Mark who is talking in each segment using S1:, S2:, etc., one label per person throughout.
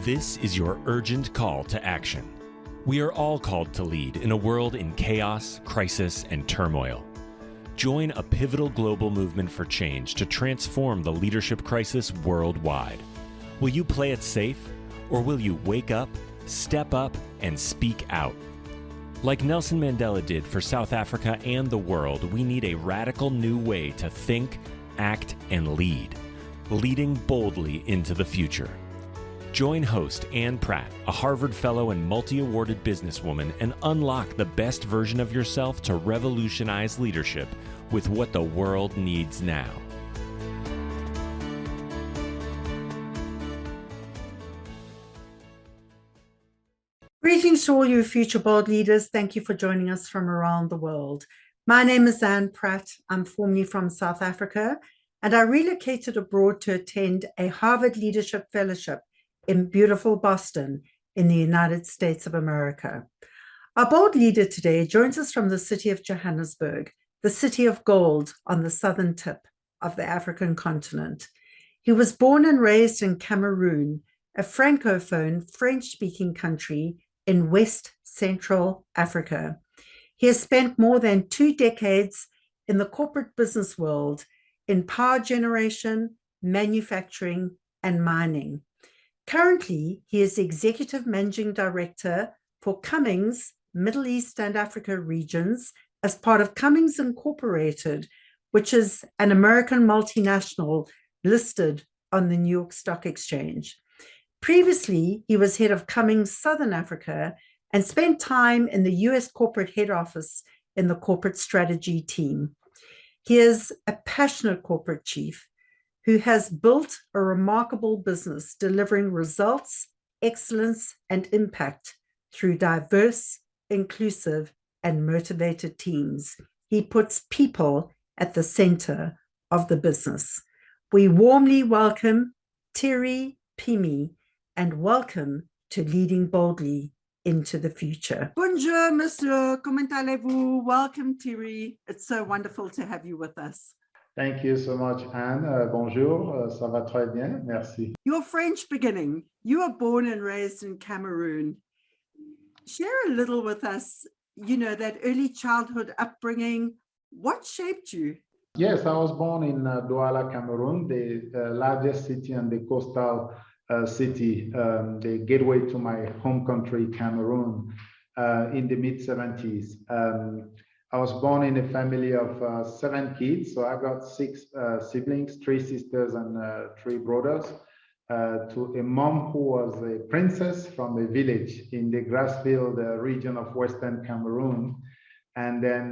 S1: This is your urgent call to action. We are all called to lead in a world in chaos, crisis, and turmoil. Join a pivotal global movement for change to transform the leadership crisis worldwide. Will you play it safe, or will you wake up, step up, and speak out? Like Nelson Mandela did for South Africa and the world, we need a radical new way to think, act, and lead, leading boldly into the future. Join host Anne Pratt, a Harvard Fellow and multi-awarded businesswoman, and unlock the best version of yourself to revolutionize leadership with what the world needs now.
S2: Greetings to all you future bold leaders. Thank you for joining us from around the world. My name is Anne Pratt. I'm formerly from South Africa, and I relocated abroad to attend a Harvard Leadership Fellowship in beautiful Boston in the United States of America. Our bold leader today joins us from the city of Johannesburg, the city of gold on the southern tip of the African continent. He was born and raised in Cameroon, a francophone French-speaking country in West Central Africa. He has spent more than 2 decades in the corporate business world in power generation, manufacturing, and mining. Currently, he is Executive Managing Director for Cummins, Middle East and Africa regions as part of Cummins Incorporated, which is an American multinational listed on the New York Stock Exchange. Previously, he was head of Cummins Southern Africa and spent time in the US corporate head office in the corporate strategy team. He is a passionate corporate chief who has built a remarkable business delivering results, excellence, and impact through diverse, inclusive, and motivated teams. He puts people at the center of the business. We warmly welcome Thierry Pimi and welcome to Leading Boldly into the Future. Bonjour, monsieur. Comment allez-vous? Welcome, Thierry. It's so wonderful to have you with us.
S3: Thank you so much, Anne. Bonjour, ça va très bien, merci.
S2: Your French beginning. You were born and raised in Cameroon. Share a little with us, that early childhood upbringing. What shaped you?
S3: Yes, I was born in Douala, Cameroon, the largest city and the coastal city, the gateway to my home country, Cameroon, in the mid-70s. I was born in a family of 7 kids, so I got 6 siblings, 3 sisters and 3 brothers, to a mom who was a princess from a village in the grass-field region of Western Cameroon, and then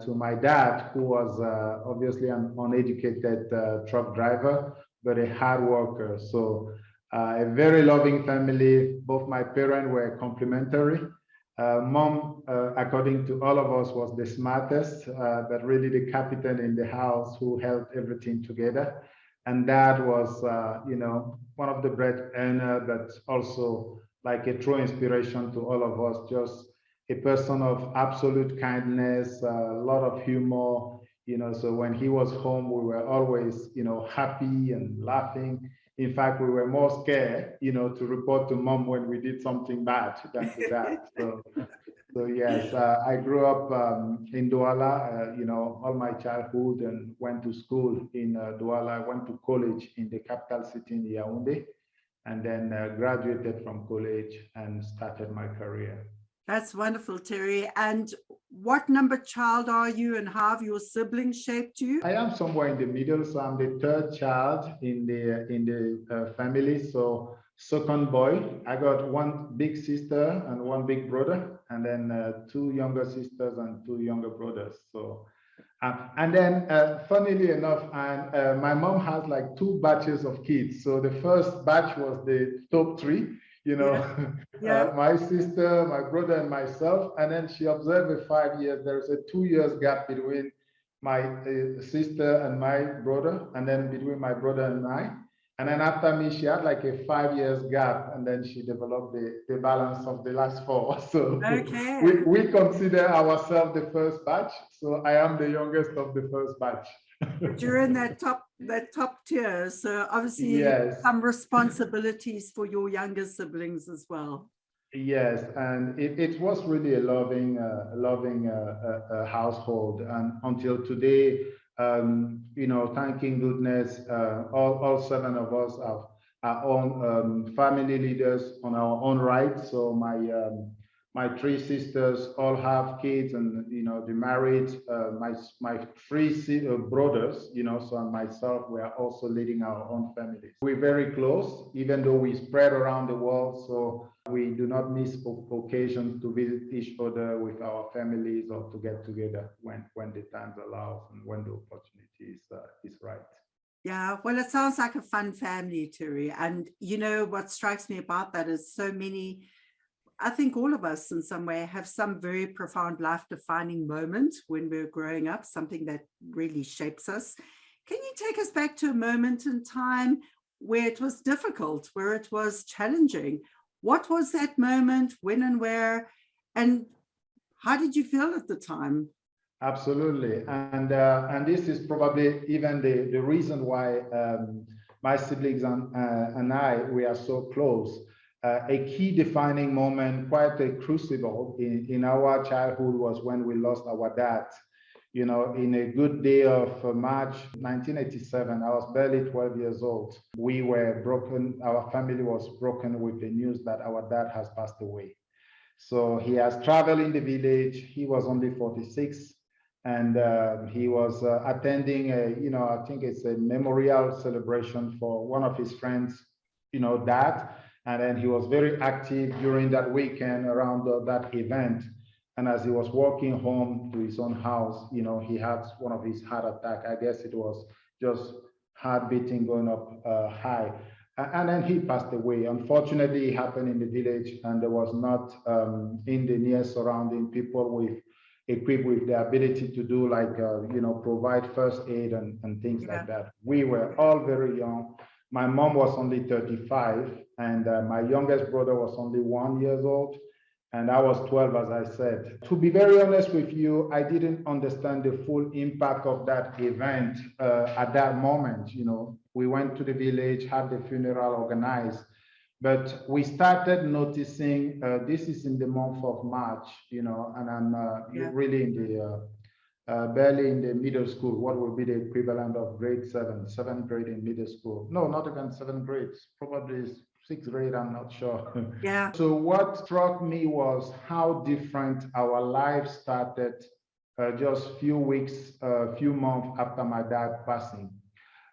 S3: to my dad, who was obviously an uneducated truck driver, but a hard worker. So a very loving family. Both my parents were complementary. Mom, according to all of us, was the smartest, but really the captain in the house who held everything together. And dad was, one of the bread earner, but also like a true inspiration to all of us, just a person of absolute kindness, a lot of humor, so when he was home, we were always, happy and laughing. In fact, we were more scared, to report to mom when we did something bad than to dad. So yes, I grew up in Douala, all my childhood, and went to school in Douala. I went to college in the capital city in Yaoundé, and then graduated from college and started my career.
S2: That's wonderful, Thierry. And what number child are you, and how have your siblings shaped you?
S3: I am somewhere in the middle, so I'm the 3rd child in the family. So second boy. I got 1 big sister and 1 big brother, and then 2 younger sisters and 2 younger brothers. So, and then funnily enough, my mom has like 2 batches of kids. So the first batch was the top 3.
S2: Yeah.
S3: My sister, my brother, and myself. And then she observed a 5 years. There's a 2 years gap between my sister and my brother, and then between my brother and I. And then after me, she had like a 5 years gap, and then she developed the balance of the last 4. So
S2: okay.
S3: we consider ourselves the first batch. So I am the youngest of the first batch.
S2: But you're in that top that top tier. So obviously
S3: Yes.
S2: some responsibilities for your younger siblings as well.
S3: Yes, and it was really a loving, household, and until today, thanking goodness, all seven of us have our own family leaders on our own right. So my three sisters all have kids, and they married. My three brothers, so and myself, we are also leading our own families. We're very close, even though we spread around the world. So we do not miss occasions to visit each other with our families or to get together when the times allows and when the opportunity is right.
S2: Yeah, well, it sounds like a fun family, Thierry. And what strikes me about that is so many, I think all of us in some way have some very profound life-defining moment when we're growing up, something that really shapes us. Can you take us back to a moment in time where it was difficult, where it was challenging? What was that moment, when and where, and how did you feel at the time?
S3: Absolutely, and this is probably even the reason why my siblings and I, we are so close. A key defining moment, quite a crucible in our childhood, was when we lost our dad. In a good day of March 1987, I was barely 12 years old. We were broken, our family was broken with the news that our dad has passed away. So he has traveled in the village. He was only 46, and he was attending I think it's a memorial celebration for one of his friends, dad. And then he was very active during that weekend around that event. And as he was walking home to his own house, he had one of his heart attack. I guess it was just heart beating going up high. And then he passed away. Unfortunately, it happened in the village, and there was not in the near surrounding people equipped with the ability to do provide first aid and things like that. We were all very young. My mom was only 35, and my youngest brother was only 1 year old. And I was 12, as I said. To be very honest with you, I didn't understand the full impact of that event at that moment. We went to the village, had the funeral organized, but we started noticing, this is in the month of March, and I'm really in the, barely in the middle school, what would be the equivalent of grade seventh grade in middle school. No, not even seventh grade, probably sixth grade, I'm not sure.
S2: Yeah.
S3: So what struck me was how different our lives started just few months after my dad passing.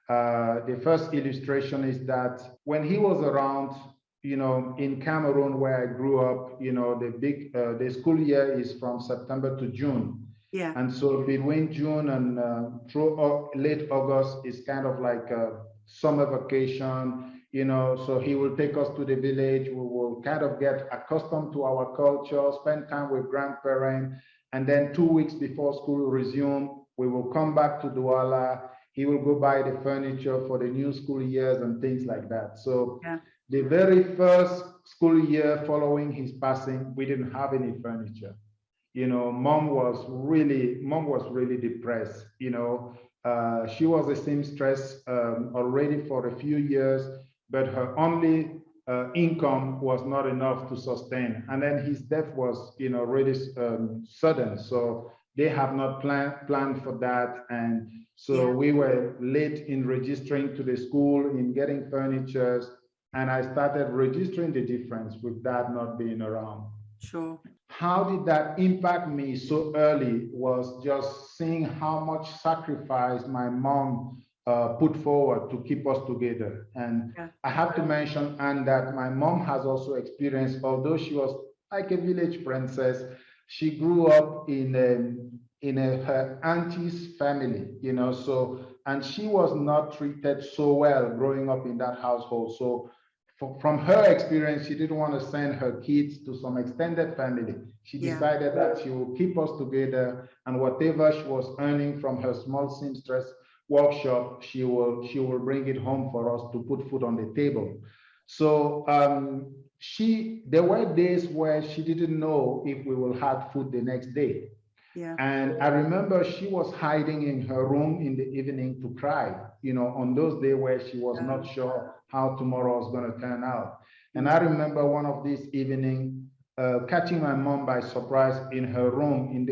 S3: The first illustration is that when he was around, in Cameroon, where I grew up, the school year is from September to June.
S2: Yeah.
S3: And so between June and through late August is kind of like a summer vacation. So he will take us to the village. We will kind of get accustomed to our culture, spend time with grandparents, and then 2 weeks before school will resume, we will come back to Douala. He will go buy the furniture for the new school years and things like that. So the very first school year following his passing, we didn't have any furniture. Mom was really depressed. She was a seamstress already for a few years, but her only income was not enough to sustain. And then his death was, really sudden. So they have not planned for that. And so we were late in registering to the school, in getting furniture. And I started registering the difference with dad not being around.
S2: Sure.
S3: How did that impact me so early was just seeing how much sacrifice my mom put forward to keep us together. And I have to mention, Anne, that my mom has also experienced, although she was like a village princess, she grew up in her auntie's family, so, and she was not treated so well growing up in that household. So from her experience, she didn't want to send her kids to some extended family. She decided that she will keep us together, and whatever she was earning from her small seamstress workshop, she will bring it home for us to put food on the table. So there were days where she didn't know if we will have food the next day. And I remember she was hiding in her room in the evening to cry. on those days where she was not sure how tomorrow was going to turn out. And I remember one of these evenings, catching my mom by surprise in her room,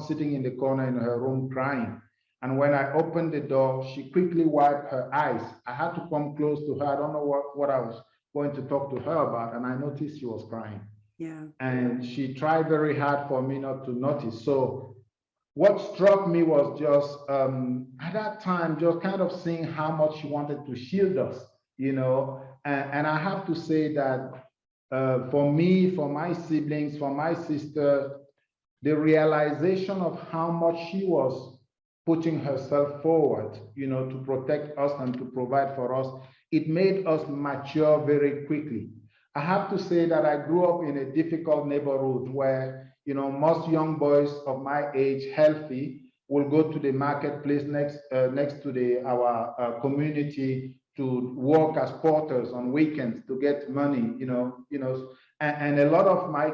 S3: sitting in the corner in her room crying. And when I opened the door, she quickly wiped her eyes. I had to come close to her. I don't know what I was going to talk to her about. And I noticed she was crying.
S2: Yeah.
S3: And she tried very hard for me not to notice. So what struck me was just at that time, just kind of seeing how much she wanted to shield us, and I have to say that for me, for my siblings, for my sister, the realization of how much she was putting herself forward, to protect us and to provide for us, it made us mature very quickly. I have to say that I grew up in a difficult neighborhood where, most young boys of my age, healthy, will go to the marketplace next to our community to work as porters on weekends to get money, and a lot of my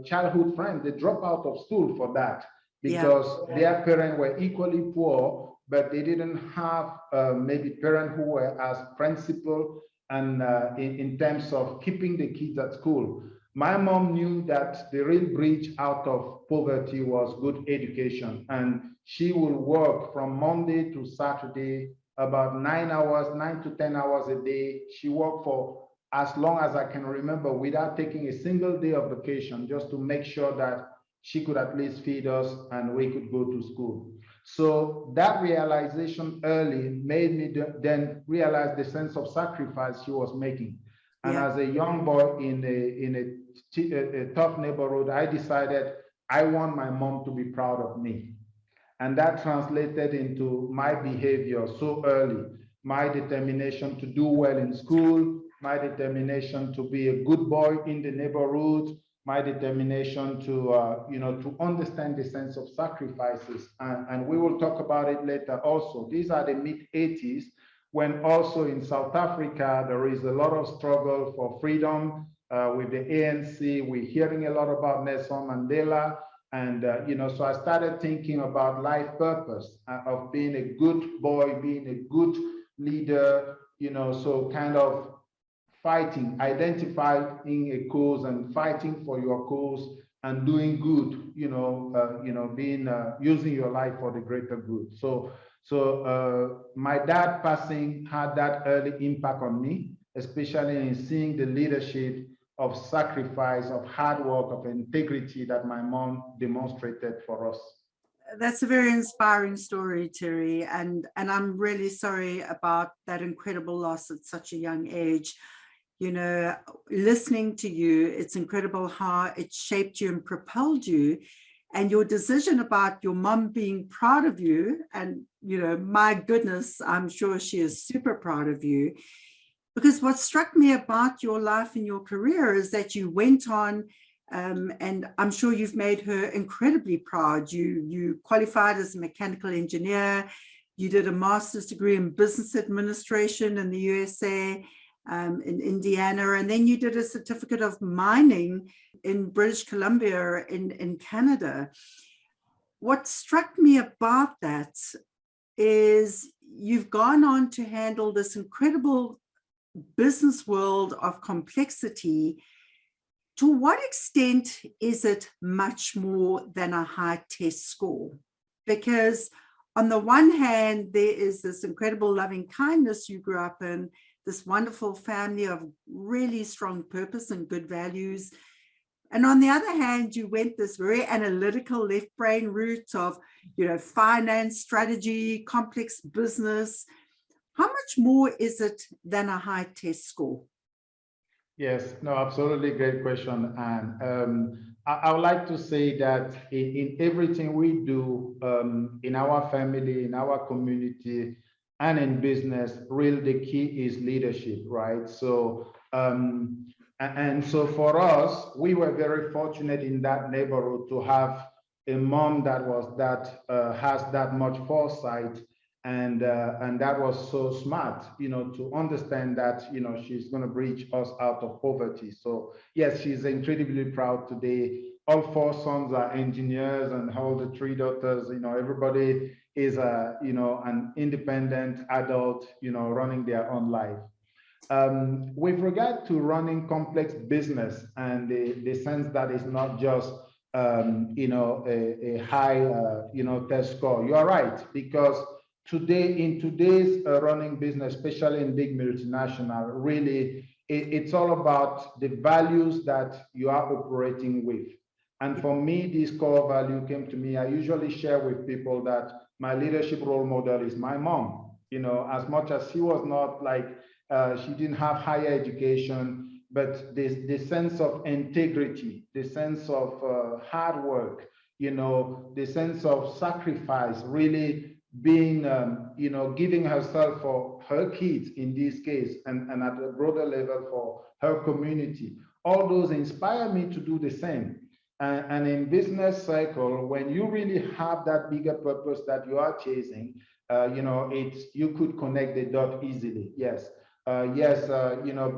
S3: childhood friends, they drop out of school for that because their parents were equally poor, but they didn't have maybe parents who were as principled and in terms of keeping the kids at school. My mom knew that the real bridge out of poverty was good education, and she will work from Monday to Saturday about 9 to 10 hours a day. She worked for as long as I can remember without taking a single day of vacation, just to make sure that she could at least feed us and we could go to school. So that realization early made me then realize the sense of sacrifice she was making. And as a young boy in a tough neighborhood, I decided I want my mom to be proud of me. And that translated into my behavior so early, my determination to do well in school, my determination to be a good boy in the neighborhood, my determination to understand the sense of sacrifices. And we will talk about it later also. These are the mid-80s, when also in South Africa, there is a lot of struggle for freedom with the ANC. We're hearing a lot about Nelson Mandela. And, so I started thinking about life purpose of being a good boy, being a good leader, so kind of fighting, identifying a cause and fighting for your cause and doing good, being using your life for the greater good. So my dad passing had that early impact on me, especially in seeing the leadership of sacrifice, of hard work, of integrity that my mom demonstrated for us.
S2: That's a very inspiring story, Thierry, and I'm really sorry about that incredible loss at such a young age. Listening to you, it's incredible how it shaped you and propelled you, and your decision about your mom being proud of you. And, my goodness, I'm sure she is super proud of you. Because what struck me about your life and your career is that you went on, and I'm sure you've made her incredibly proud. You qualified as a mechanical engineer. You did a master's degree in business administration in the USA, in Indiana, and then you did a certificate of mining in British Columbia in Canada. What struck me about that is you've gone on to handle this incredible business world of complexity. To what extent is it much more than a high test score? Because on the one hand, there is this incredible loving kindness you grew up in, this wonderful family of really strong purpose and good values. And on the other hand, you went this very analytical left brain route of, finance, strategy, complex business. How much more is it than a high test score?
S3: Yes, no, absolutely great question. And I would like to say that in everything we do, in our family, in our community, and in business, really the key is leadership, right? So, and so for us, we were very fortunate in that neighborhood to have a mom that has that much foresight, and that was so smart, to understand that, she's going to bridge us out of poverty. So yes, she's incredibly proud today. All 4 sons are engineers, and all the 3 daughters, everybody is an independent adult, running their own life. With regard to running complex business and the sense that it's not just a high test score, you are right, because in today's running business, especially in big multinational, really it's all about the values that you are operating with. And for me, this core value came to me. I usually share with people that my leadership role model is my mom. As much as she was not like, she didn't have higher education, but the sense of integrity, the sense of hard work, the sense of sacrifice, really being, giving herself for her kids in this case, and at a broader level for her community. All those inspire me to do the same. And in business cycle, when you really have that bigger purpose that you are chasing, you could connect the dot easily. Yes.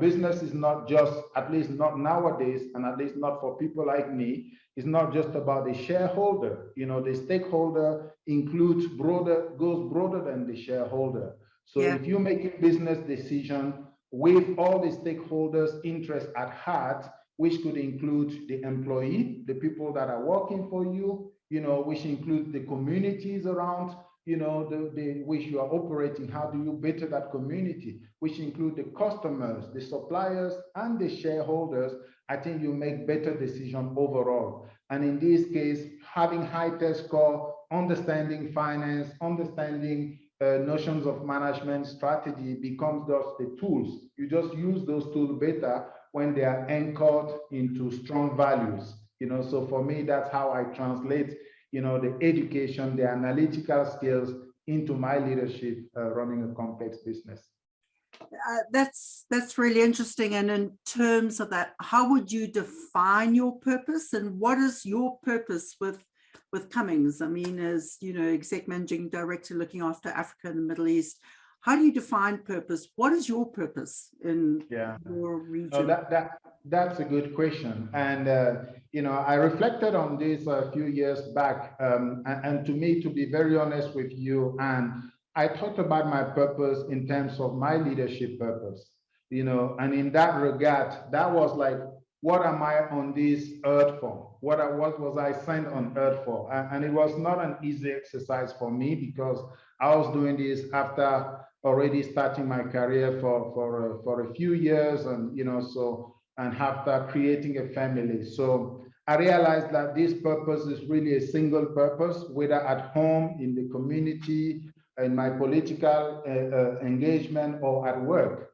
S3: Business is not just, at least not nowadays, and at least not for people like me, it's not just about the shareholder. The stakeholder goes broader than the shareholder. So if you're making business decision with all the stakeholders' interests at heart, which could include the employee, the people that are working for you, which includes the communities around, which you are operating, how do you better that community, which include the customers, the suppliers, and the shareholders, I think you make better decision overall. And in this case, having high test score, understanding finance, understanding notions of management strategy becomes just the tools. You just use those tools better when they are anchored into strong values. So for me, that's how I translate the education, the analytical skills into my leadership running a complex business.
S2: That's really interesting. And in terms of that, how would you define your purpose, and what is your purpose with Cummins? I mean, as exec managing director looking after Africa and the Middle East, how do you define purpose? What is your purpose in your region?
S3: That's a good question. And, I reflected on this a few years back. And to me, to be very honest with you, Anne, I thought about my purpose in terms of my leadership purpose, and in that regard, that was like, what am I on this earth for? What was I sent on earth for? And it was not an easy exercise for me, because I was doing this after already starting my career for a few years, and and after creating a family. So I realized that this purpose is really a single purpose, whether at home, in the community, in my political engagement, or at work.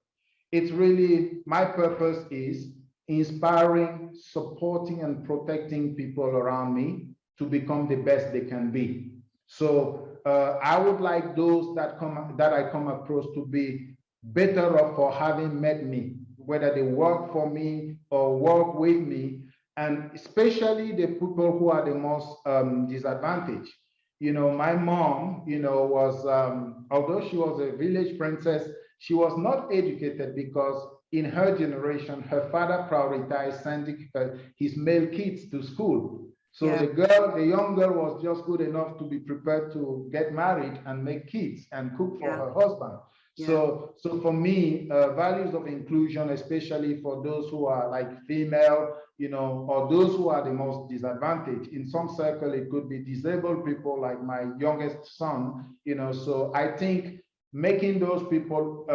S3: It's really, my purpose is inspiring, supporting, and protecting people around me to become the best they can be. So I would like those that I come across to be better off for having met me, whether they work for me or work with me, and especially the people who are the most disadvantaged. My mom, was, although she was a village princess, she was not educated, because in her generation, her father prioritized sending his male kids to school. So the young girl was just good enough to be prepared to get married and make kids and cook for her husband. So for me, values of inclusion, especially for those who are like female, or those who are the most disadvantaged. In some circle, it could be disabled people like my youngest son, so I think making those people,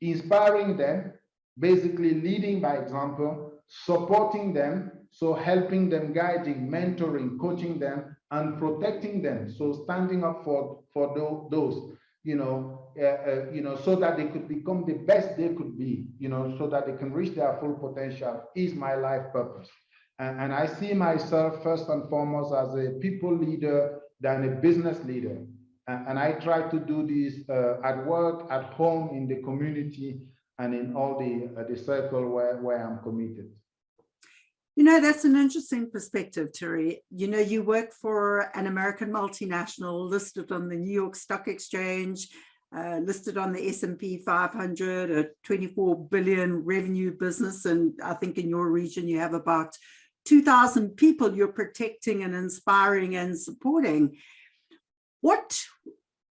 S3: inspiring them, basically leading by example, supporting them, so helping them, guiding, mentoring, coaching them, and protecting them. So standing up for those, so that they could become the best they could be, so that they can reach their full potential, is my life purpose. And I see myself first and foremost as a people leader than a business leader. And I try to do this at work, at home, in the community, and in all the circle where I'm committed.
S2: That's an interesting perspective, Thierry. You work for an American multinational listed on the New York Stock Exchange, listed on the S&P 500, a 24 billion revenue business. And I think in your region, you have about 2,000 people you're protecting and inspiring and supporting. What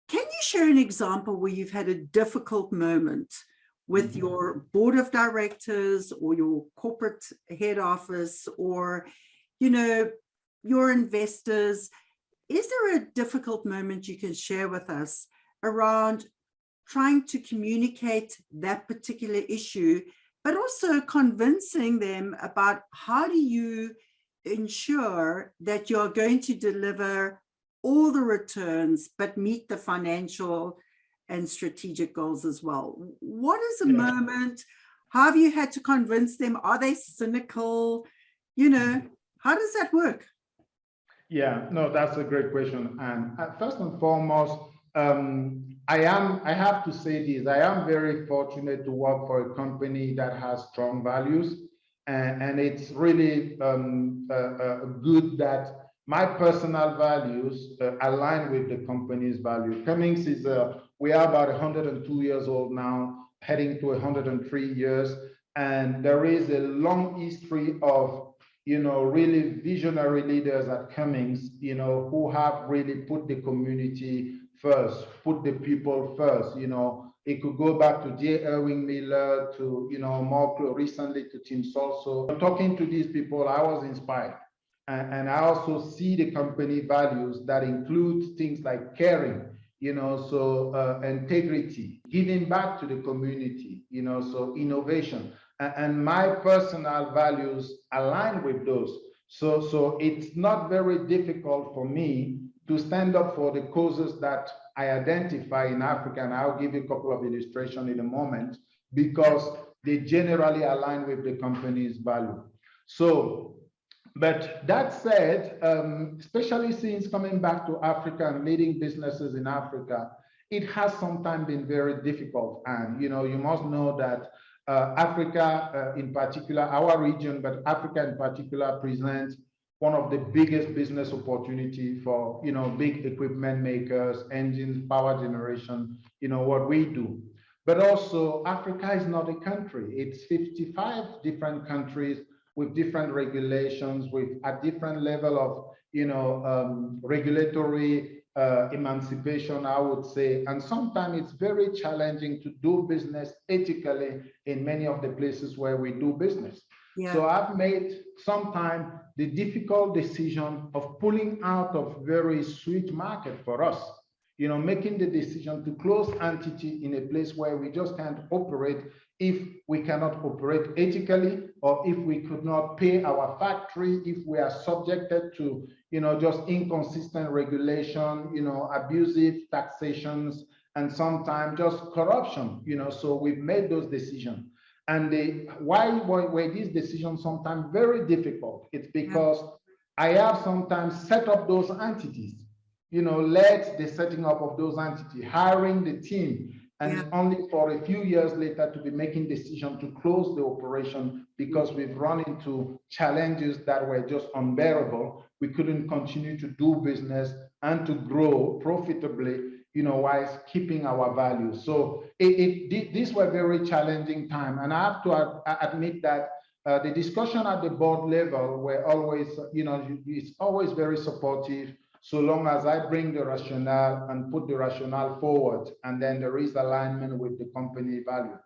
S2: can you share an example where you've had a difficult moment with your board of directors or your corporate head office or, your investors? Is there a difficult moment you can share with us around trying to communicate that particular issue, but also convincing them about how do you ensure that you're going to deliver all the returns, but meet the financial and strategic goals as well? What is a moment? How have you had to convince them? Are they cynical? How does that work?
S3: Yeah, no, that's a great question. And first and foremost, I have to say this, I am very fortunate to work for a company that has strong values. And it's really good that my personal values align with the company's value. Cummins is, we are about 102 years old now, heading to 103 years. And there is a long history of really visionary leaders at Cummins, who have really put the community first, put the people first. It could go back to J. Irving Miller, to, more recently to Tim Salso. Talking to these people, I was inspired. And I also see the company values that include things like caring, integrity, giving back to the community, so innovation. And my personal values align with those. So it's not very difficult for me to stand up for the causes that I identify in Africa, and I'll give you a couple of illustrations in a moment, because they generally align with the company's value. So, but that said, especially since coming back to Africa and leading businesses in Africa, it has sometimes been very difficult. And you must know that Africa in particular, our region, but Africa in particular presents one of the biggest business opportunity for, big equipment makers, engines, power generation, what we do. But also Africa is not a country. It's 55 different countries with different regulations, with a different level of, regulatory emancipation, I would say. And sometimes it's very challenging to do business ethically in many of the places where we do business. Yeah. So I've made sometimes the difficult decision of pulling out of very sweet market for us, making the decision to close entity in a place where we just can't operate if we cannot operate ethically, or if we could not pay our factory, if we are subjected to, just inconsistent regulation, abusive taxations, and sometimes just corruption, so we've made those decisions. And why were these decisions sometimes very difficult? It's because I have sometimes set up those entities, led the setting up of those entities, hiring the team, and only for a few years later to be making decision to close the operation because we've run into challenges that were just unbearable. We couldn't continue to do business and to grow profitably, while keeping our values. So these were very challenging times. And I have to admit that the discussion at the board level were always, it's always very supportive, so long as I bring the rationale and put the rationale forward, and then there is alignment with the company value.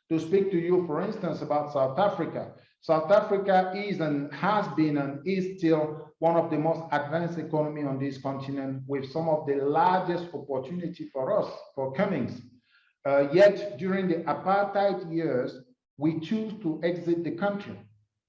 S3: To speak to you, for instance, about South Africa. South Africa is and has been and is still one of the most advanced economies on this continent, with some of the largest opportunity for us, for Cummins. Yet during the apartheid years, we choose to exit the country.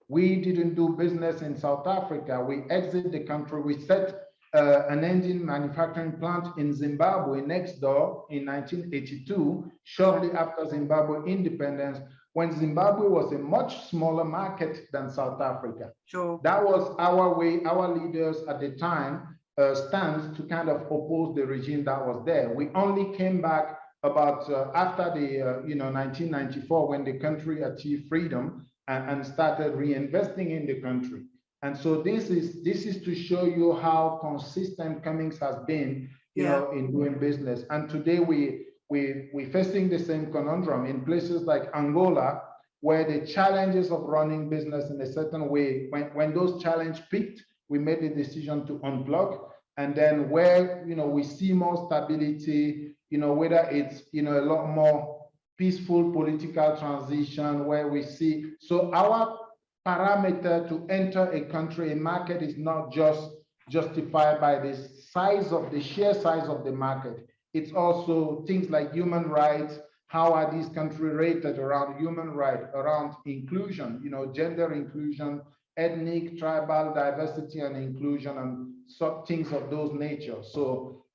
S3: We didn't do business in South Africa. We exit the country. We set an engine manufacturing plant in Zimbabwe next door in 1982, shortly after Zimbabwe independence, when Zimbabwe was a much smaller market than South Africa. Sure. That was our way, our leaders at the time stance to kind of oppose the regime that was there. We only came back about after the 1994, when the country achieved freedom and started reinvesting in the country. And so this is to show you how consistent Cummins has been, in doing business. And today we're facing the same conundrum in places like Angola, where the challenges of running business in a certain way, when those challenges peaked, we made the decision to unplug And then where, we see more stability, whether it's, a lot more peaceful political transition where we see, so our parameter to enter a country, a market is not just justified by the sheer size of the market. It's also things like human rights. How are these countries rated around human rights, around inclusion, gender inclusion, ethnic, tribal diversity and inclusion, and some things of those nature. So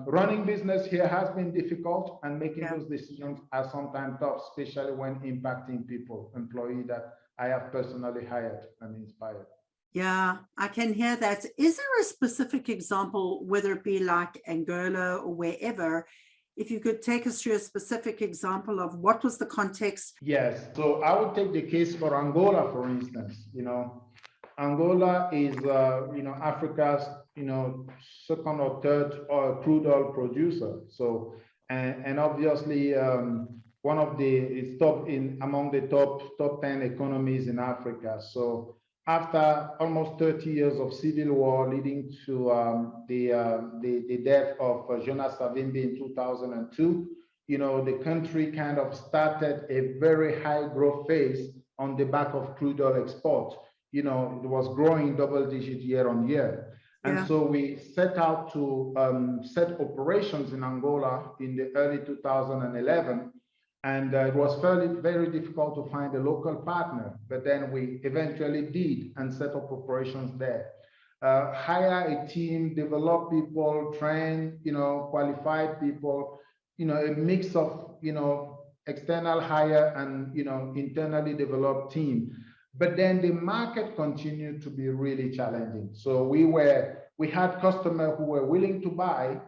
S3: running business here has been difficult, and making those decisions are sometimes tough, especially when impacting people, employees that I have personally hired and inspired.
S2: Yeah, I can hear that. Is there a specific example, whether it be like Angola or wherever, if you could take us through a specific example of what was the context?
S3: Yes, so I would take the case for Angola, for instance. Angola is, Africa's, second or third crude oil producer. So, and obviously, one of it's among the top 10 economies in Africa. So, after almost 30 years of civil war leading to the death of Jonas Savimbi in 2002, the country kind of started a very high growth phase on the back of crude oil export. It was growing double-digit year on year. And so we set out to set operations in Angola in the early 2011. And it was very difficult to find a local partner, but then we eventually did and set up operations there. Hire a team, develop people, train, qualified people, a mix of, external hire and, internally developed team. But then the market continued to be really challenging. So we had customers who were willing to buy,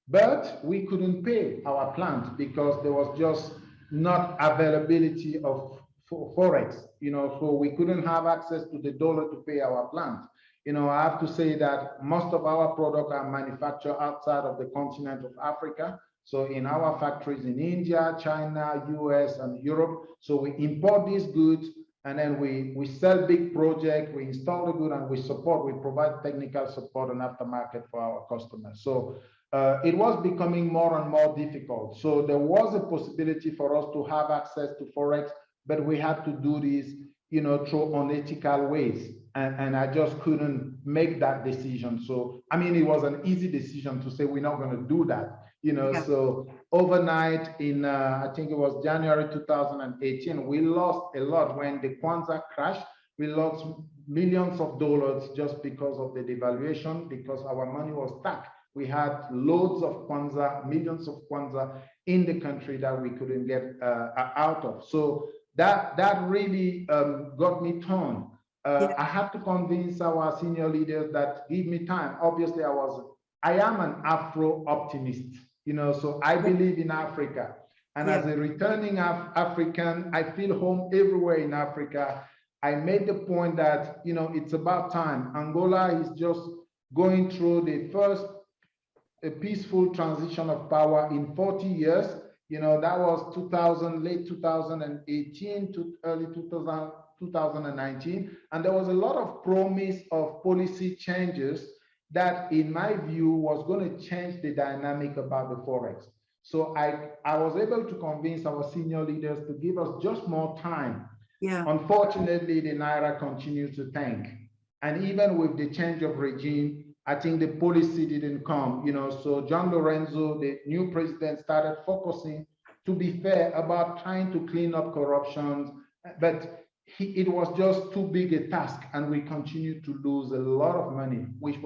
S3: but we couldn't pay our plant because there was just not availability of forex, so we couldn't have access to the dollar to pay our plant. I have to say that most of our products are manufactured outside of the continent of Africa. So in our factories in India, China, US, and Europe. So we import these goods, and then we sell big projects, we install the good, and we provide technical support and aftermarket for our customers. So it was becoming more and more difficult. So there was a possibility for us to have access to forex, but we had to do this, through unethical ways. And I just couldn't make that decision. So, it was an easy decision to say, we're not going to do that, So overnight in, I think it was January 2018, we lost a lot when the Kwanzaa crashed. We lost millions of dollars just because of the devaluation, because our money was stuck. We had loads of Kwanzaa, millions of Kwanzaa in the country that we couldn't get out of. So that really got me torn. I had to convince our senior leaders that give me time. Obviously, I am an Afro optimist, so I believe in Africa. And as a returning African, I feel home everywhere in Africa. I made the point that, it's about time. Angola is just going through the first peaceful transition of power in 40 years. That was late 2018 to early 2019. And there was a lot of promise of policy changes that, in my view, was going to change the dynamic about the forex. So I was able to convince our senior leaders to give us just more time. Unfortunately, the Naira continues to tank. And even with the change of regime, I think the policy didn't come, so John Lorenzo, the new president, started focusing, to be fair, about trying to clean up corruption, but it was just too big a task, and we continued to lose a lot of money, which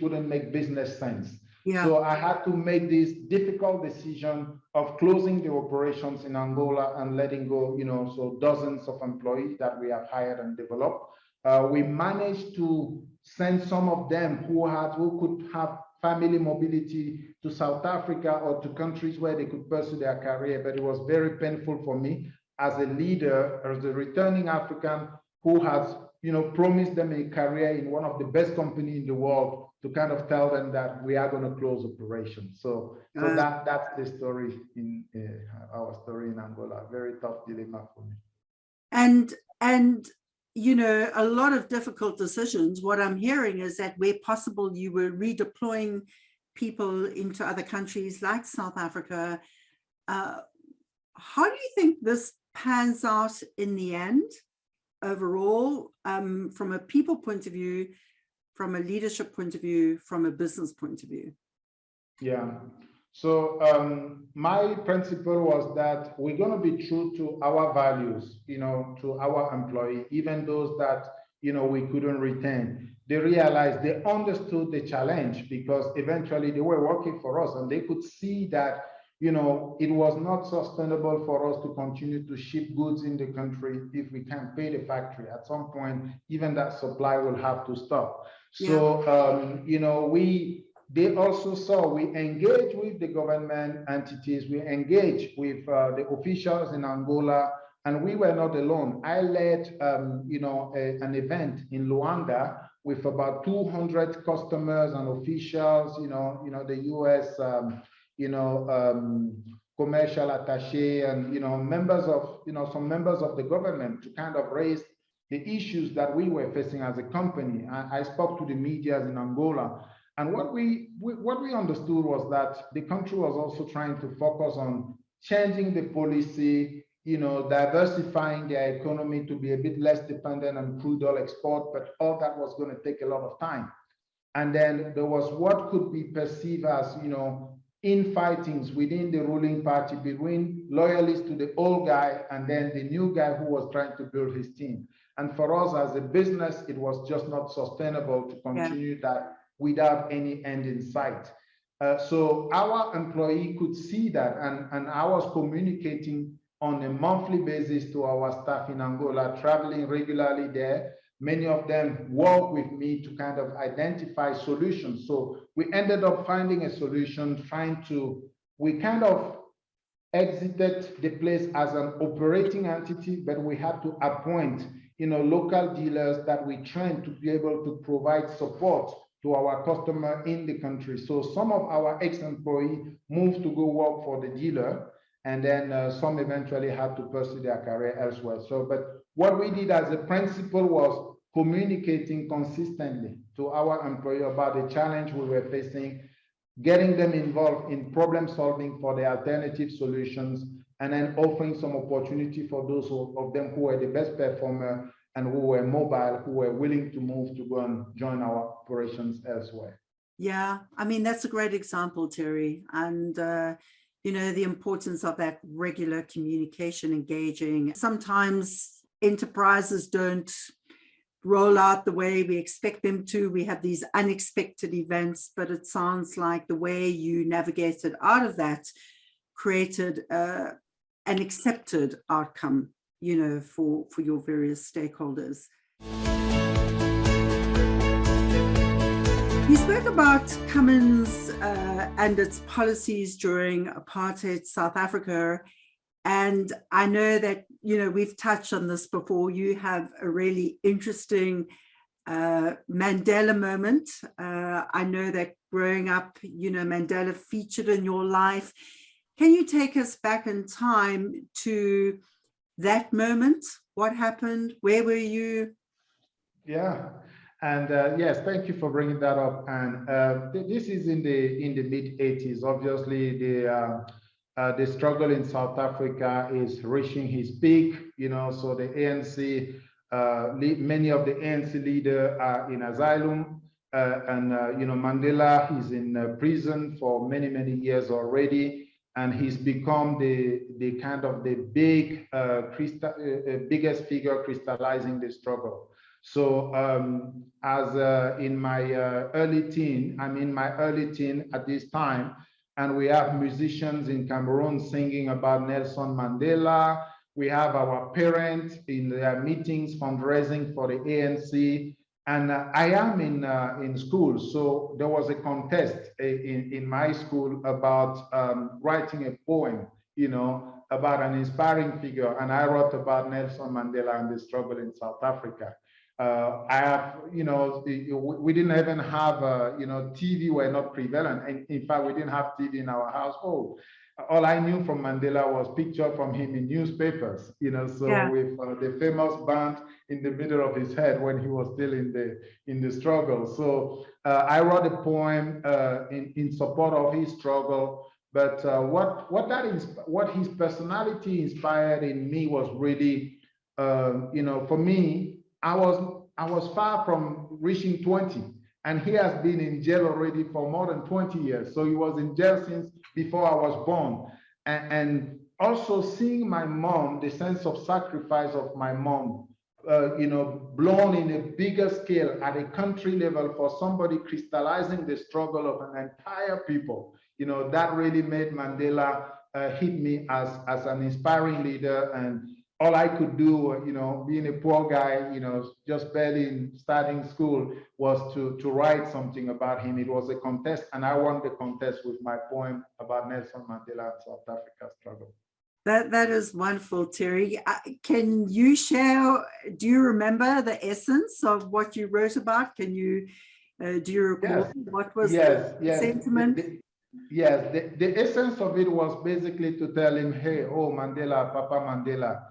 S3: wouldn't make business sense. So I had to make this difficult decision of closing the operations in Angola and letting go, so dozens of employees that we have hired and developed. We managed to send some of them who could have family mobility to South Africa or to countries where they could pursue their career. But it was very painful for me as a leader, as a returning African who has, promised them a career in one of the best companies in the world, to kind of tell them that we are going to close operations. So that's the story in our story in Angola. Very tough dilemma for me.
S2: And a lot of difficult decisions. What I'm hearing is that where possible, you were redeploying people into other countries like South Africa. How do you think this pans out in the end, overall, from a people point of view, from a leadership point of view, from a business point of view?
S3: Yeah. So my principle was that we're going to be true to our values, to our employee, even those that, we couldn't retain. They realized, they understood the challenge, because eventually they were working for us and they could see that, it was not sustainable for us to continue to ship goods in the country if we can't pay the factory. At some point, even that supply will have to stop. So, they also saw we engage with the government entities, we engage with the officials in Angola, and we were not alone. I led, an event in Luanda with about 200 customers and officials, the U.S., commercial attaché, and members of, some members of the government, to kind of raise the issues that we were facing as a company. I spoke to the media in Angola. And what we understood was that the country was also trying to focus on changing the policy, diversifying their economy to be a bit less dependent on crude oil export, but all that was going to take a lot of time. And then there was what could be perceived as, infightings within the ruling party between loyalists to the old guy and then the new guy who was trying to build his team. And for us as a business, it was just not sustainable to continue that without any end in sight. So our employee could see that, and I was communicating on a monthly basis to our staff in Angola, traveling regularly there. Many of them work with me to kind of identify solutions. So we ended up finding a solution, we kind of exited the place as an operating entity, but we had to appoint, local dealers that we trained to be able to provide support to our customer in the country. So some of our ex-employees moved to go work for the dealer, and then some eventually had to pursue their career elsewhere. So, but what we did as a principle was communicating consistently to our employee about the challenge we were facing, getting them involved in problem solving for the alternative solutions, and then offering some opportunity for those of them who were the best performer and who were mobile, who were willing to move to go and join our operations elsewhere.
S2: Yeah, I mean, that's a great example, Thierry. And, the importance of that regular communication, engaging. Sometimes enterprises don't roll out the way we expect them to. We have these unexpected events, but it sounds like the way you navigated out of that created an accepted outcome, for your various stakeholders. You spoke about Cummins and its policies during apartheid South Africa. And I know that, we've touched on this before. You have a really interesting Mandela moment. I know that growing up, Mandela featured in your life. Can you take us back in time to that moment? What happened? Where were you?
S3: Yeah. And yes, thank you for bringing that up. And this is in the mid 80s. Obviously, the struggle in South Africa is reaching its peak. So the ANC, many of the ANC leaders are in asylum, and Mandela is in prison for many years already, and he's become the kind of the biggest figure crystallizing the struggle. So as in my early teen, I'm in my early teen at this time, and we have musicians in Cameroon singing about Nelson Mandela. We have our parents in their meetings fundraising for the ANC. And I am in school, so there was a contest in my school about writing a poem, about an inspiring figure. And I wrote about Nelson Mandela and the struggle in South Africa. I have, we didn't even have, TV were not prevalent. And in fact, we didn't have TV in our household. all I knew from Mandela was picture from him in newspapers, so with the famous band in the middle of his head when he was still in the struggle. So I wrote a poem in support of his struggle. But what his personality inspired in me was really, for me, I was far from reaching 20. And he has been in jail already for more than 20 years. So he was in jail since before I was born. And also seeing my mom, the sense of sacrifice of my mom, blown in a bigger scale at a country level for somebody crystallizing the struggle of an entire people, that really made Mandela hit me as an inspiring leader. And all I could do, being a poor guy, just barely starting school, was to write something about him. It was a contest, and I won the contest with my poem about Nelson Mandela and South Africa's struggle.
S2: That is wonderful, Thierry. Can you share, do you remember the essence of what you wrote about? Can you, do you recall what was the sentiment?
S3: The essence of it was basically to tell him, hey, oh, Mandela, Papa Mandela,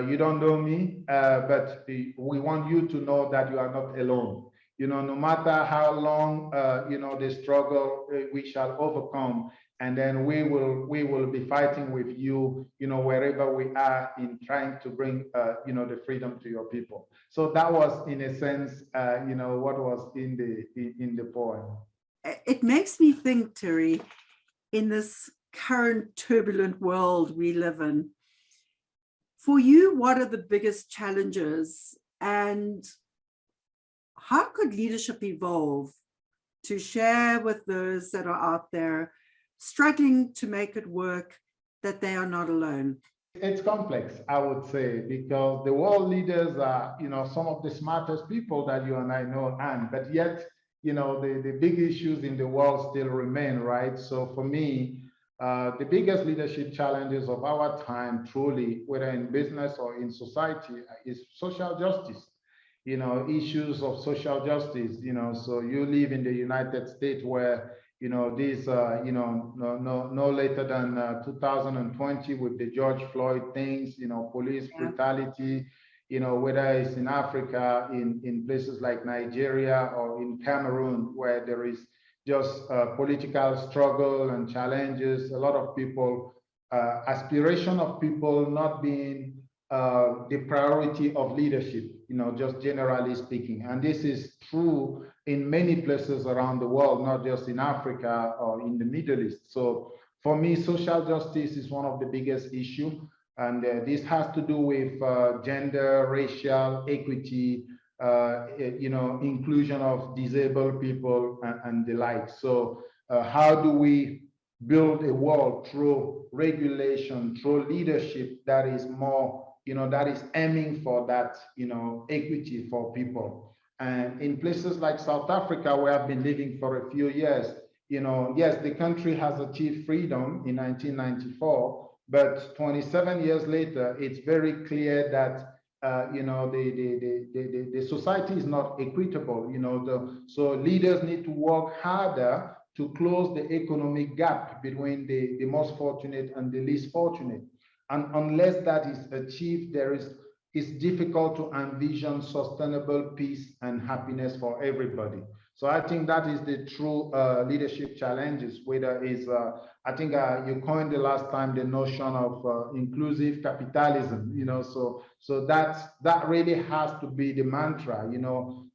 S3: you don't know me, but we want you to know that you are not alone. No matter how long, the struggle, we shall overcome. And then we will be fighting with you, wherever we are in trying to bring, the freedom to your people. So that was, in a sense, what was in the poem.
S2: It makes me think, Thierry, in this current turbulent world we live in, for you, what are the biggest challenges, and how could leadership evolve to share with those that are out there struggling to make it work, that they are not alone?
S3: It's complex, I would say, because the world leaders are, some of the smartest people that you and I know, Anne, but yet, the big issues in the world still remain, right? So for me, the biggest leadership challenges of our time, truly, whether in business or in society, is social justice. Issues of social justice. So you live in the United States, where these no later than 2020 with the George Floyd things, police brutality. Whether it's in Africa, in places like Nigeria or in Cameroon, where there is just political struggle and challenges, a lot of people, aspiration of people not being the priority of leadership, just generally speaking. And this is true in many places around the world, not just in Africa or in the Middle East. So for me, social justice is one of the biggest issues. And this has to do with gender, racial equity, inclusion of disabled people and the like. So how do we build a world through regulation, through leadership that is more, that is aiming for that, equity for people? And in places like South Africa, where I've been living for a few years, yes, the country has achieved freedom in 1994, but 27 years later, it's very clear that the society is not equitable. So leaders need to work harder to close the economic gap between the most fortunate and the least fortunate. And unless that is achieved, it's difficult to envision sustainable peace and happiness for everybody. So I think that is the true leadership challenges, whether it's, I think you coined the last time the notion of inclusive capitalism, so that really has to be the mantra,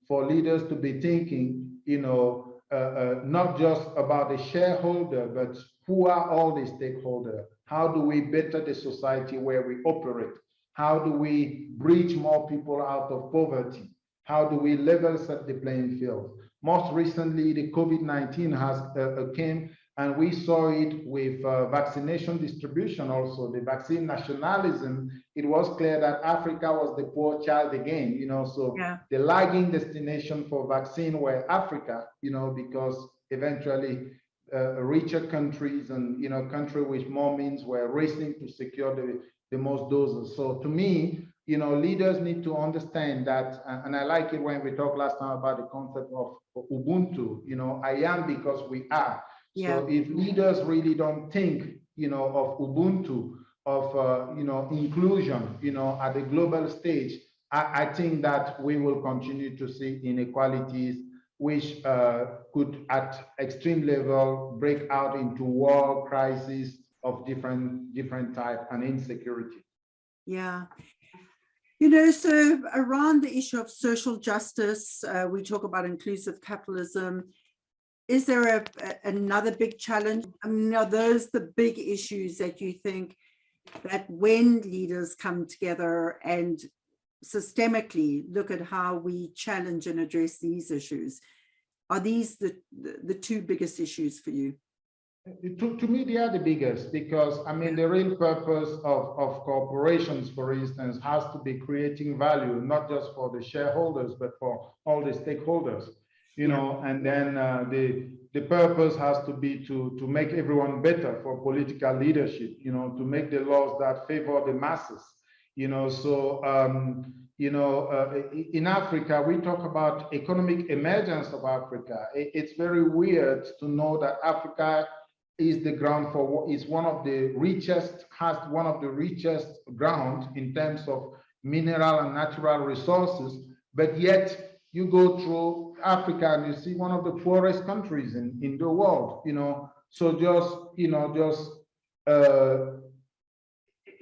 S3: for leaders to be thinking, not just about the shareholder, but who are all the stakeholders? How do we better the society where we operate? How do we bridge more people out of poverty? How do we level set the playing field? Most recently, the COVID-19 has came, and we saw it with vaccination distribution also, the vaccine nationalism. It was clear that Africa was the poor child again, so the lagging destination for vaccine were Africa, because eventually richer countries and, countries with more means were racing to secure the most doses. So to me, leaders need to understand that, and I like it when we talked last time about the concept of Ubuntu, I am because we are. So if leaders really don't think of Ubuntu, of inclusion, at the global stage, I think that we will continue to see inequalities which could at extreme level break out into war, crisis of different type, and insecurity.
S2: Yeah. So around the issue of social justice, we talk about inclusive capitalism. Is there another big challenge? I mean, are those the big issues that you think that when leaders come together and systemically look at how we challenge and address these issues, are these the two biggest issues for you?
S3: To me, they are the biggest, because I mean, the real purpose of corporations, for instance, has to be creating value, not just for the shareholders, but for all the stakeholders, and then the purpose has to be to make everyone better for political leadership, to make the laws that favor the masses, in Africa, we talk about economic emergence of Africa. It's very weird to know that Africa is the ground for, is one of the richest, has one of the richest ground in terms of mineral and natural resources, but yet you go through Africa and you see one of the poorest countries in the world, so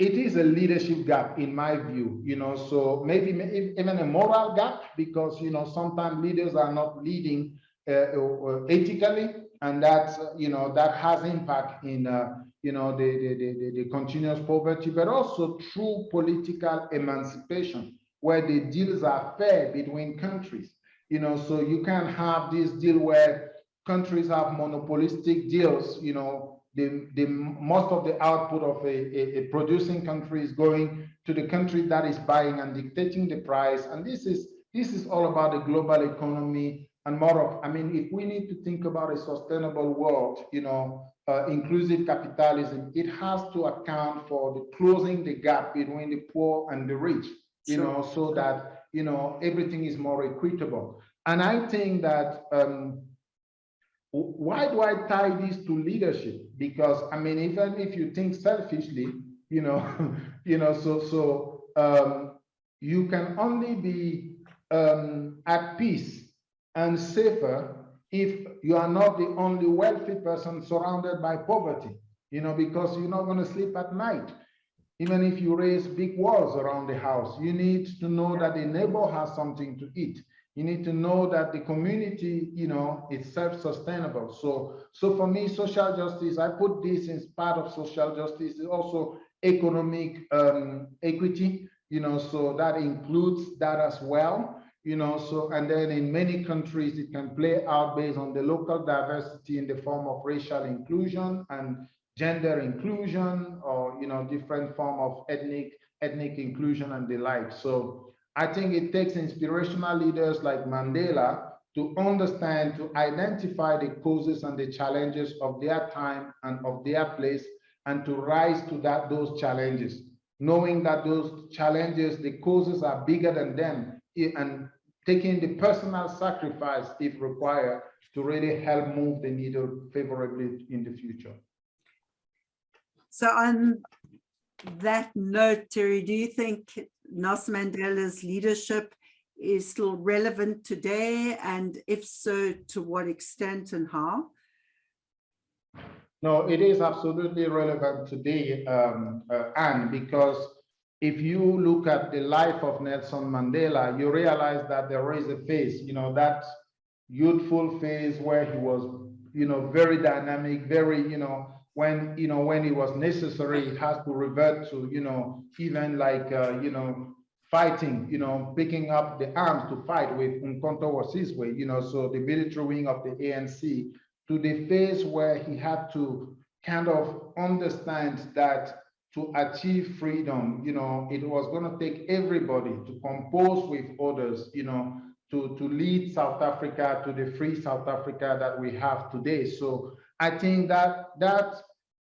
S3: it is a leadership gap, in my view, so maybe even a moral gap, because, sometimes leaders are not leading ethically, and that's, that has impact in, the continuous poverty, but also true political emancipation, where the deals are fair between countries, so you can have this deal where countries have monopolistic deals, the most of the output of a producing country is going to the country that is buying and dictating the price. And this is all about the global economy and more of, I mean, if we need to think about a sustainable world, inclusive capitalism, it has to account for the closing the gap between the poor and the rich, so that, everything is more equitable. And I think that, why do I tie this to leadership? Because I mean, even if you think selfishly, you can only be at peace and safer if you are not the only wealthy person surrounded by poverty, because you're not going to sleep at night. Even if you raise big walls around the house, you need to know that the neighbor has something to eat. You need to know that the community, is self-sustainable. So for me, social justice, I put this as part of social justice, is also economic equity, so that includes that as well, so, and then in many countries, it can play out based on the local diversity in the form of racial inclusion and gender inclusion, or, different form of ethnic inclusion and the like. So I think it takes inspirational leaders like Mandela to understand, to identify the causes and the challenges of their time and of their place, and to rise to those challenges, knowing that those challenges, the causes are bigger than them, and taking the personal sacrifice, if required, to really help move the needle favorably in the future.
S2: So on that note, Thierry, do you think Nelson Mandela's leadership is still relevant today? And if so, to what extent and how?
S3: No, it is absolutely relevant today, Anne, because if you look at the life of Nelson Mandela, you realize that there is a phase, that youthful phase where he was, very dynamic, very, when it was necessary, it has to revert to, even like, fighting, picking up the arms to fight with Umkhonto we Sizwe, so the military wing of the ANC, to the phase where he had to kind of understand that to achieve freedom, it was going to take everybody to compose with others, to lead South Africa to the free South Africa that we have today. So I think that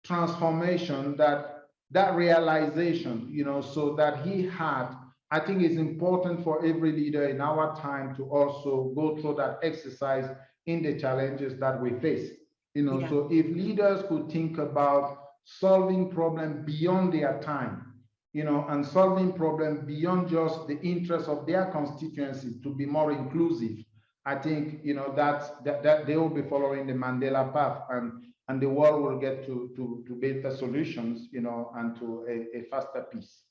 S3: transformation, that realization, so that he had, I think is important for every leader in our time to also go through that exercise in the challenges that we face. So if leaders could think about solving problems beyond their time, and solving problems beyond just the interests of their constituency to be more inclusive. I think, that they will be following the Mandela path, and the world will get to better solutions, and to a faster peace.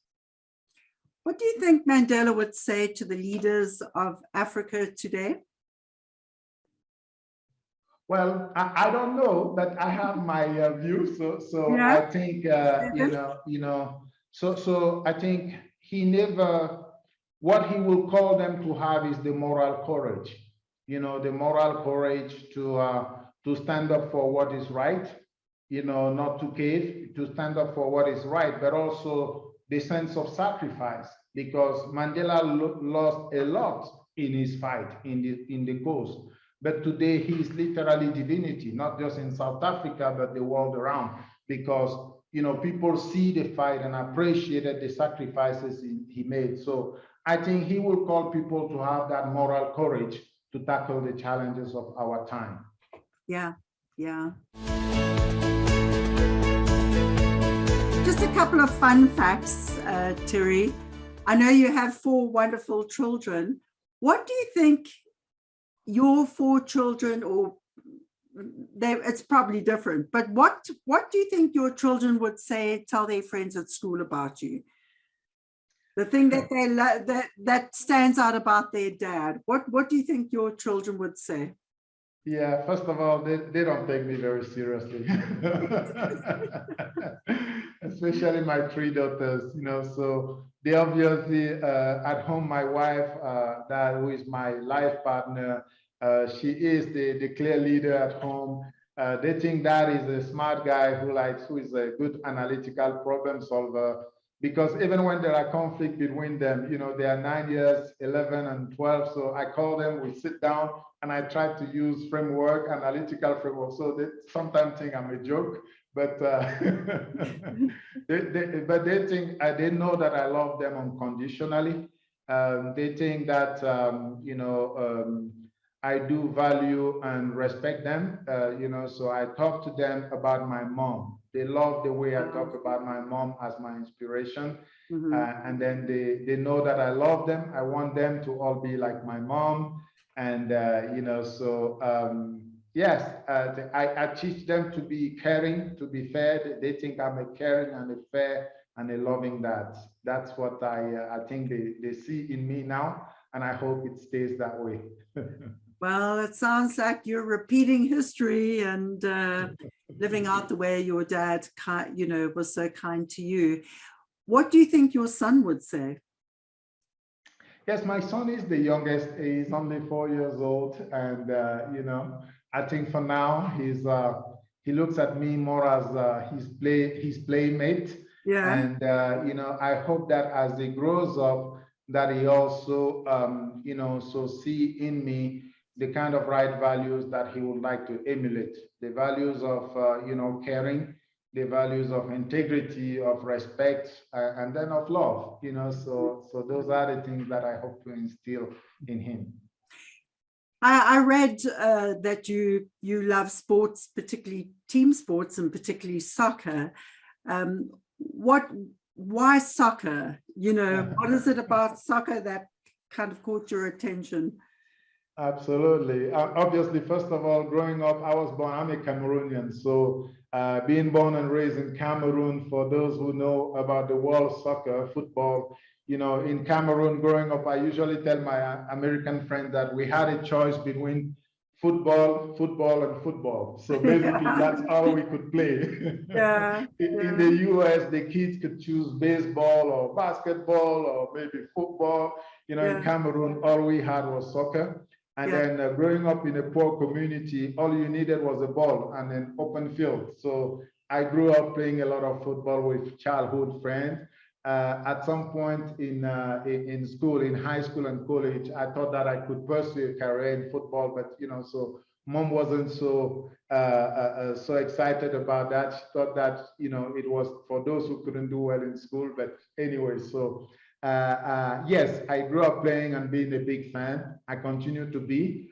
S2: What do you think Mandela would say to the leaders of Africa today?
S3: Well, I don't know, but I have my view. So
S2: Yeah.
S3: I think, so I think what he will call them to have is the moral courage, the moral courage to stand up for what is right, not to cave, to stand up for what is right, but also the sense of sacrifice, because Mandela lost a lot in his fight in the cause. But today he is literally divinity, not just in South Africa, but the world around, because people see the fight and appreciated the sacrifices he made. So I think he will call people to have that moral courage to tackle the challenges of our time.
S2: Yeah, yeah. Just a couple of fun facts, Thierry. I know you have 4 wonderful children. What do you think your 4 children, or it's probably different, but what do you think your children would tell their friends at school about you? The thing that that stands out about their dad. What do you think your children would say?
S3: Yeah, first of all, they don't take me very seriously. Especially my 3 daughters, so they obviously, at home, my wife, who is my life partner, she is the clear leader at home. They think Dad is a smart guy who is a good analytical problem solver, because even when there are conflicts between them, they are 9 years, 11 and 12. So I call them, we sit down, and I try to use analytical framework. So they sometimes think I'm a joke, but they think, they know that I love them unconditionally. They think that, I do value and respect them, so I talk to them about my mom. They love the way I talk about my mom as my inspiration.
S2: Mm-hmm.
S3: And then they know that I love them. I want them to all be like my mom. And, yes, I teach them to be caring, to be fair. They think I'm a caring and a fair and a loving dad. That's what I think they see in me now. And I hope it stays that way.
S2: Well, it sounds like you're repeating history and living out the way your dad, was so kind to you. What do you think your son would say?
S3: Yes, my son is the youngest. He's only 4 years old, and I think for now he looks at me more as his playmate.
S2: Yeah.
S3: And I hope that as he grows up, that he also so see in me the kind of right values that he would like to emulate, the values of caring, the values of integrity, of respect, and then of love. So those are the things that I hope to instill in him.
S2: I read that you love sports, particularly team sports and particularly soccer. Why soccer? What is it about soccer that kind of caught your attention?
S3: Absolutely. Obviously, first of all, growing up, I'm a Cameroonian. So being born and raised in Cameroon, for those who know about the world soccer, football, in Cameroon, growing up, I usually tell my American friends that we had a choice between football, and football. So basically, that's all we could play.
S2: Yeah.
S3: In the US, the kids could choose baseball or basketball or maybe football. In Cameroon, all we had was soccer. And then growing up in a poor community, all you needed was a ball and an open field. So I grew up playing a lot of football with childhood friends. At some point in school, in high school and college, I thought that I could pursue a career in football, but so mom wasn't so excited about that. She thought that it was for those who couldn't do well in school. But anyway, so yes, I grew up playing and being a big fan. I continue to be.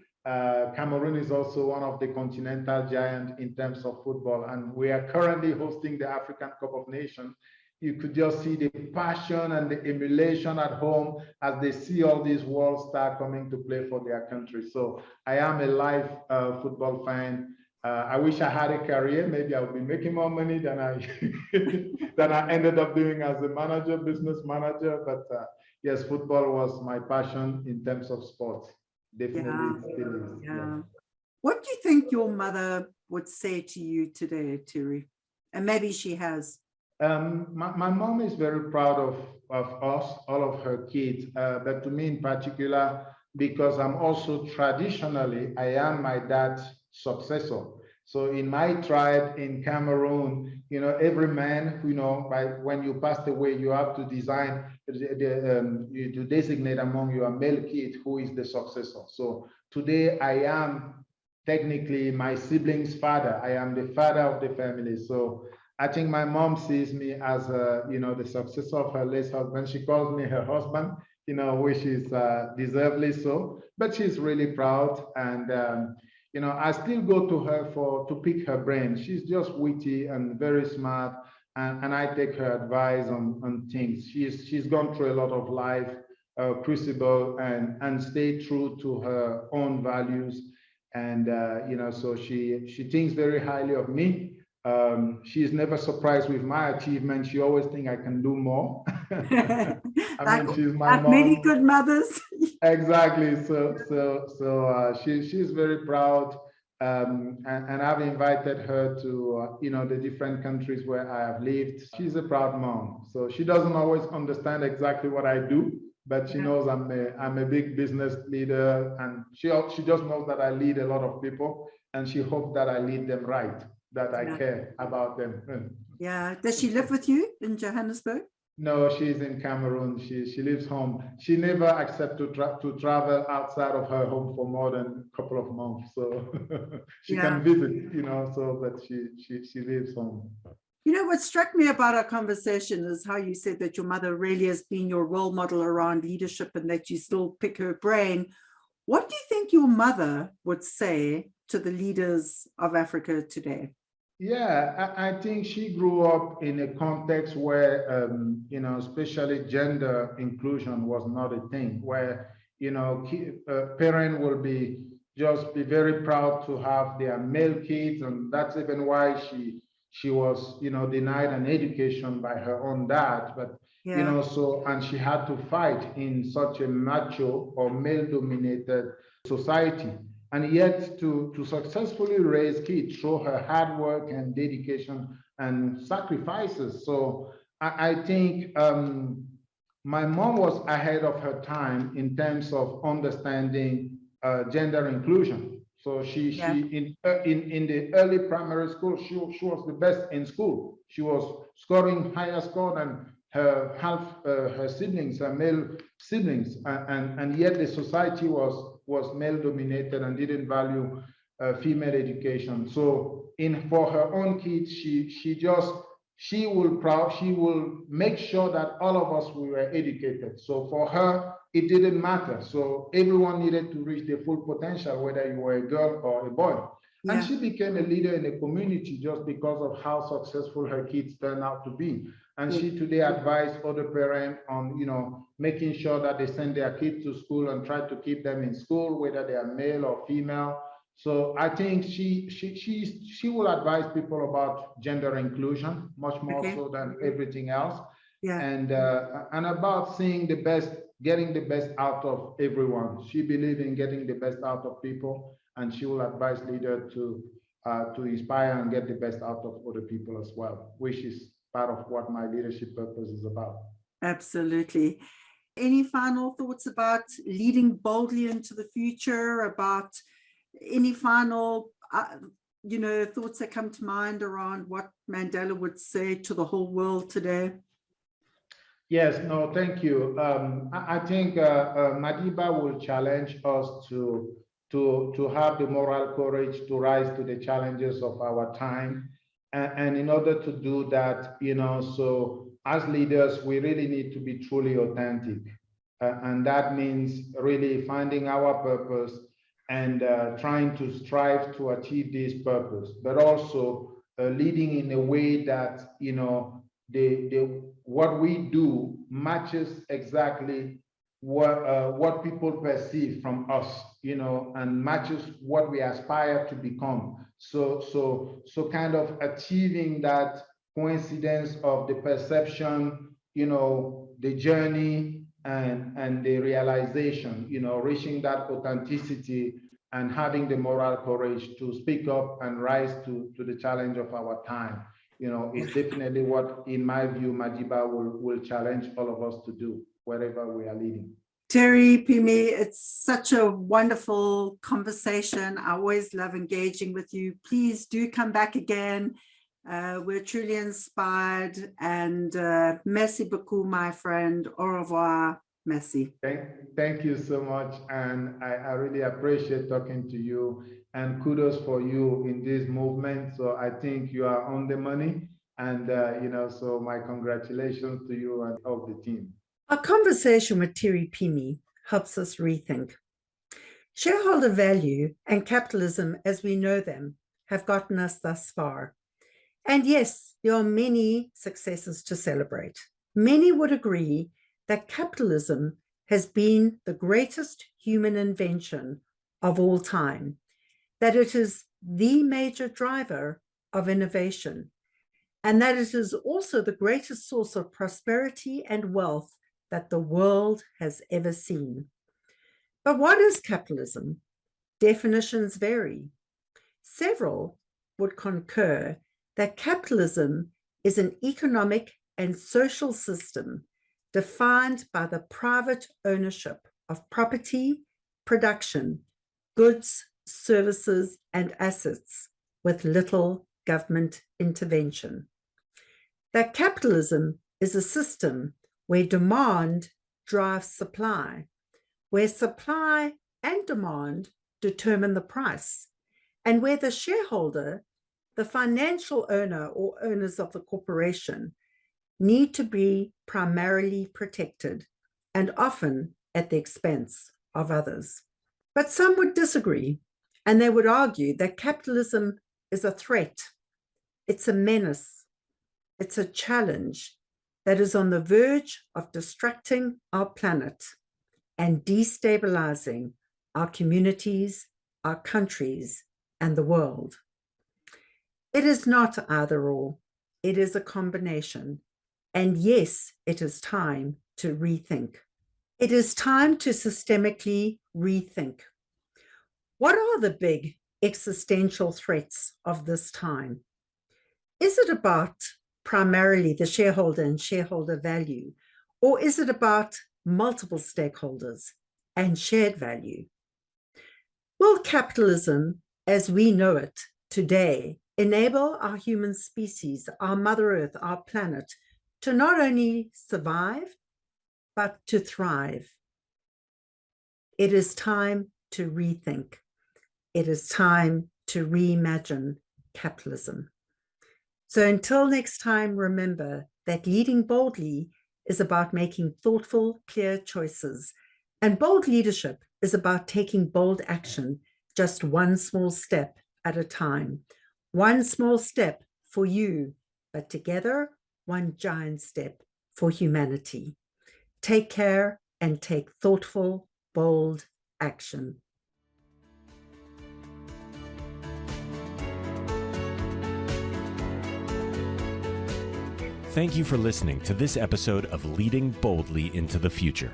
S3: Cameroon is also one of the continental giants in terms of football, and we are currently hosting the African Cup of Nations. You could just see the passion and the emulation at home as they see all these world stars coming to play for their country. So I am a live football fan. I wish I had a career. Maybe I would be making more money than I than I ended up doing as a manager, business manager. But yes, football was my passion in terms of sports. Definitely, it still is.
S2: Yeah. What do you think your mother would say to you today, Thierry? And maybe she has.
S3: My mom is very proud of us, all of her kids, but to me in particular, because I'm also traditionally, I am my dad's successor. So in my tribe in Cameroon, every man, when you passed away, you have to design, to designate among your male kids who is the successor. So today I am technically my siblings' father. I am the father of the family. So I think my mom sees me as, the successor of her late husband. She calls me her husband, which is deservedly so, but she's really proud. And, I still go to her to pick her brain. She's just witty and very smart. And I take her advice on things. She's gone through a lot of life, crucible, and stayed true to her own values. And, so she thinks very highly of me. She's never surprised with my achievements. She always thinks I can do more. She's my mom.
S2: Many good mothers.
S3: Exactly. So she's very proud, and I've invited her to the different countries where I have lived. She's a proud mom. So she doesn't always understand exactly what I do, but she knows I'm a big business leader, and she just knows that I lead a lot of people, and she hopes that I lead them right, that I care about them.
S2: Yeah. Does she live with you in Johannesburg?
S3: No, she's in Cameroon. She lives home. She never accepts to travel outside of her home for more than a couple of months. So she can visit, but she lives home.
S2: What struck me about our conversation is how you said that your mother really has been your role model around leadership and that you still pick her brain. What do you think your mother would say to the leaders of Africa today?
S3: Yeah, I think she grew up in a context where, especially gender inclusion was not a thing, where, parents will be very proud to have their male kids. And that's even why she was, denied an education by her own dad. But, and she had to fight in such a macho or male-dominated society. And yet to successfully raise kids through her hard work and dedication and sacrifices. So I think my mom was ahead of her time in terms of understanding gender inclusion. So she in the early primary school, she was the best in school. She was scoring higher score than her siblings, her male siblings, and yet the society was male dominated and didn't value female education. So for her own kids, she will make sure that all of us we were educated. So for her, it didn't matter. So everyone needed to reach their full potential, whether you were a girl or a boy. Yeah. And she became a leader in the community just because of how successful her kids turned out to be. And she today advised other parents on, making sure that they send their kids to school and try to keep them in school, whether they are male or female. So I think she will advise people about gender inclusion much more so than everything else. Yeah. And about seeing the best, getting the best out of everyone. She believes in getting the best out of people, and she will advise leaders to inspire and get the best out of other people as well, which is part of what my leadership purpose is about.
S2: Absolutely. Any final thoughts about leading boldly into the future, about any final, thoughts that come to mind around what Mandela would say to the whole world today?
S3: Yes, no, thank you. I think Madiba will challenge us to have the moral courage to rise to the challenges of our time. And in order to do that, so as leaders, we really need to be truly authentic. And that means really finding our purpose and trying to strive to achieve this purpose, but also leading in a way that, you know, what we do matches exactly what people perceive from us, you know, and matches what we aspire to become. So kind of achieving that coincidence of the perception, you know, the journey and the realization, you know, reaching that authenticity and having the moral courage to speak up and rise to the challenge of our time, you know, is definitely what, in my view, Majiba will challenge all of us to do wherever we are leading.
S2: Thierry Pimi, it's such a wonderful conversation. I always love engaging with you. Please do come back again. We're truly inspired, and merci beaucoup, my friend. Au revoir. Merci.
S3: Thank you so much. And I really appreciate talking to you, and kudos for you in this movement. So I think you are on the money, and you know, so my congratulations to you and all the team.
S2: Our conversation with Thierry Pimi helps us rethink. Shareholder value and capitalism as we know them have gotten us thus far. And yes, there are many successes to celebrate. Many would agree that capitalism has been the greatest human invention of all time, that it is the major driver of innovation, and that it is also the greatest source of prosperity and wealth that the world has ever seen. But what is capitalism? Definitions vary. Several would concur that capitalism is an economic and social system defined by the private ownership of property, production, goods, services, and assets with little government intervention. That capitalism is a system where demand drives supply, where supply and demand determine the price, and where the shareholder, the financial owner or owners of the corporation, need to be primarily protected, and often at the expense of others. But some would disagree, and they would argue that capitalism is a threat, it's a menace, it's a challenge that is on the verge of destructing our planet and destabilizing our communities, our countries, and the world. It is not either or, it is a combination. And yes, it is time to rethink. It is time to systemically rethink. What are the big existential threats of this time? Is it about primarily the shareholder and shareholder value, or is it about multiple stakeholders and shared value? Will capitalism, as we know it today, enable our human species, our Mother Earth, our planet, to not only survive, but to thrive? It is time to rethink. It is time to reimagine capitalism. So until next time, remember that leading boldly is about making thoughtful, clear choices. And bold leadership is about taking bold action, just one small step at a time. One small step for you, but together, one giant step for humanity. Take care and take thoughtful, bold action.
S1: Thank you for listening to this episode of Leading Boldly into the Future.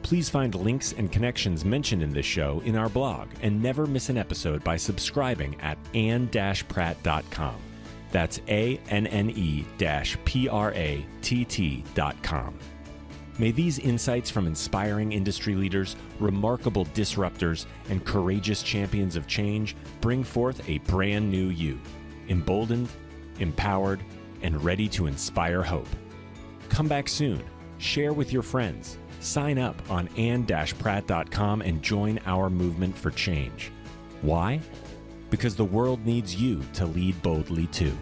S1: Please find links and connections mentioned in this show in our blog, and never miss an episode by subscribing at anne-pratt.com. That's ANNE-PRATT.com. May these insights from inspiring industry leaders, remarkable disruptors, and courageous champions of change bring forth a brand new you, emboldened, empowered, and ready to inspire hope. Come back soon, share with your friends, sign up on anne-pratt.com and join our movement for change. Why? Because the world needs you to lead boldly too.